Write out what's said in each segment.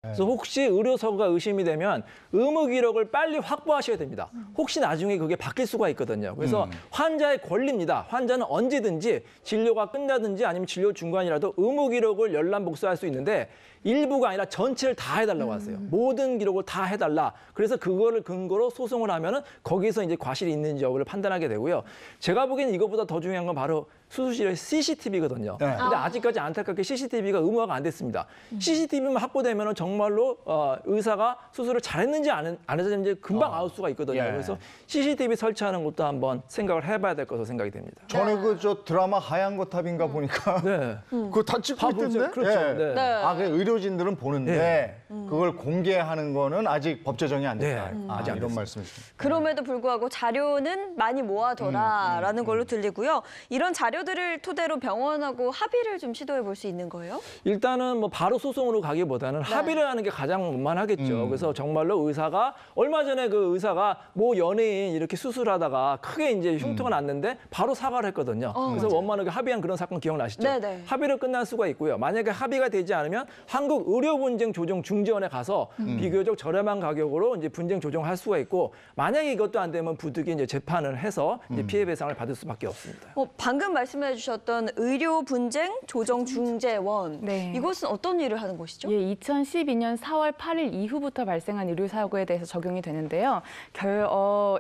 그래서 혹시 의료서가 의심이 되면 의무 기록을 빨리 확보하셔야 됩니다. 혹시 나중에 그게 바뀔 수가 있거든요. 그래서 환자의 권리입니다. 환자는 언제든지 진료가 끝나든지 아니면 진료 중간이라도 의무 기록을 열람 복사할 수 있는데 일부가 아니라 전체를 다 해달라고 하세요. 모든 기록을 다 해달라. 그래서 그거를 근거로 소송을 하면은 거기서 이제 과실이 있는지 여부를 판단하게 되고요. 제가 보기에는 이것보다 더 중요한 건 바로 수술실의 CCTV거든요. 네. 근데 아직까지 안타깝게 CCTV가 의무화가 안 됐습니다. CCTV만 확보되면 정말로 의사가 수술을 잘했는지 안 했는지 금방 알 수가 있거든요. 예. 그래서 CCTV 설치하는 것도 한번 생각을 해봐야 될 것으로 생각이 됩니다. 전에 그 저 드라마 하얀 거탑인가 보니까 네. 그거 다 찍고 있던데? 그렇죠. 예. 네. 네. 아, 그 의료진들은 보는데 그걸 공개하는 거는 아직 법 제정이 안 됐다. 네. 아직 안 이런 됐습니다. 말씀이십니다. 그럼에도 불구하고 자료는 많이 모아둬라라는 걸로 들리고요. 이런 자료들을 토대로 병원하고 합의를 좀 시도해 볼 수 있는 거예요? 일단은 뭐 바로 소송으로 가기보다는 합의를 하는 게 가장 원만하겠죠. 그래서 정말로 의사가 얼마 전에 그 의사가 뭐 연예인 이렇게 수술하다가 크게 이제 흉터가 났는데 바로 사과를 했거든요. 그래서 맞아요. 원만하게 합의한 그런 사건 기억나시죠? 네네. 합의로 끝날 수가 있고요. 만약에 합의가 되지 않으면 한국 의료분쟁조정중재원에 가서 비교적 저렴한 가격으로 이제 분쟁 조정할 수가 있고 만약에 이것도 안 되면 부득이 이제 재판을 해서 이제 피해 배상을 받을 수밖에 없습니다. 방금 말씀해 주셨던 의료분쟁조정중재원. 네. 이곳은 어떤 일을 하는 곳이죠? 예, 2012년 4월 8일 이후부터 발생한 의료사고에 대해서 적용이 되는데요.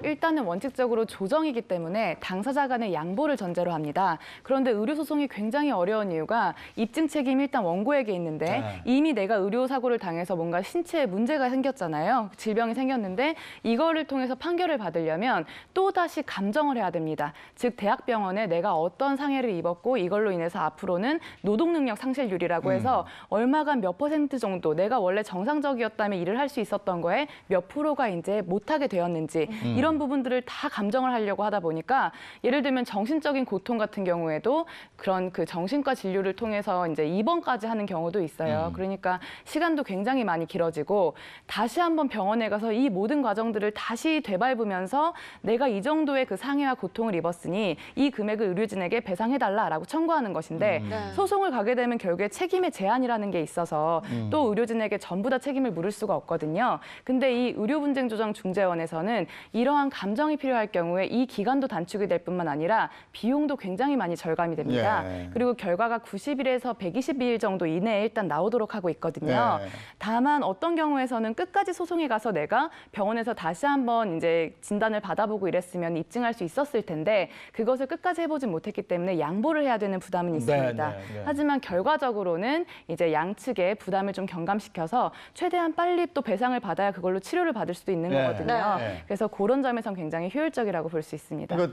일단은 원칙적으로 조정이기 때문에 당사자 간의 양보를 전제로 합니다. 그런데 의료소송이 굉장히 어려운 이유가 입증 책임이 일단 원고에게 있는데 네. 이미 내가 의료사고를 당해서 뭔가 신체에 문제가 생겼잖아요. 질병이 생겼는데 이거를 통해서 판결을 받으려면 또다시 감정을 해야 됩니다. 즉 대학병원에 내가 어떤 상해를 입었고 이걸로 인해서 앞으로는 노동능력 상실률이라고 해서 얼마간 몇 % 정도 내가 원래 정상적이었다면 일을 할 수 있었던 거에 몇 프로가 이제 못하게 되었는지 이런 부분들을 다 감정을 하려고 하다 보니까 예를 들면 정신적인 고통 같은 경우에도 그런 그 정신과 진료를 통해서 이제 입원까지 하는 경우도 있어요. 그러니까 시간도 굉장히 많이 길어지고 다시 한번 병원에 가서 이 모든 과정들을 다시 되밟으면서 내가 이 정도의 그 상해와 고통을 입었으니 이 금액을 의료진에게 배상해달라라고 청구하는 것인데 소송을 가게 되면 결국에 책임의 제한이라는 게 있어서 또 의료진에게 전부 다 책임을 물을 수가 없거든요. 근데 이 의료분쟁조정중재원에서는 이러한 감정이 필요할 경우에 이 기간도 단축이 될 뿐만 아니라 비용도 굉장히 많이 절감이 됩니다. 예. 그리고 결과가 90일에서 122일 정도 이내에 일단 나오도록 하고 있거든요. 예. 다만 어떤 경우에서는 끝까지 소송에 가서 내가 병원에서 다시 한번 이제 진단을 받아보고 이랬으면 입증할 수 있었을 텐데 그것을 끝까지 해보진 못했기 때문에 양보를 해야 되는 부담은 있습니다. 네. 하지만 결과적으로는 이제 양측의 부담을 좀 경감시켜서 최대한 빨리 또 배상을 받아야 그걸로 치료를 받을 수도 있는 네. 거거든요. 네. 그래서 그런 점에선 굉장히 효율적이라고 볼 수 있습니다. 이거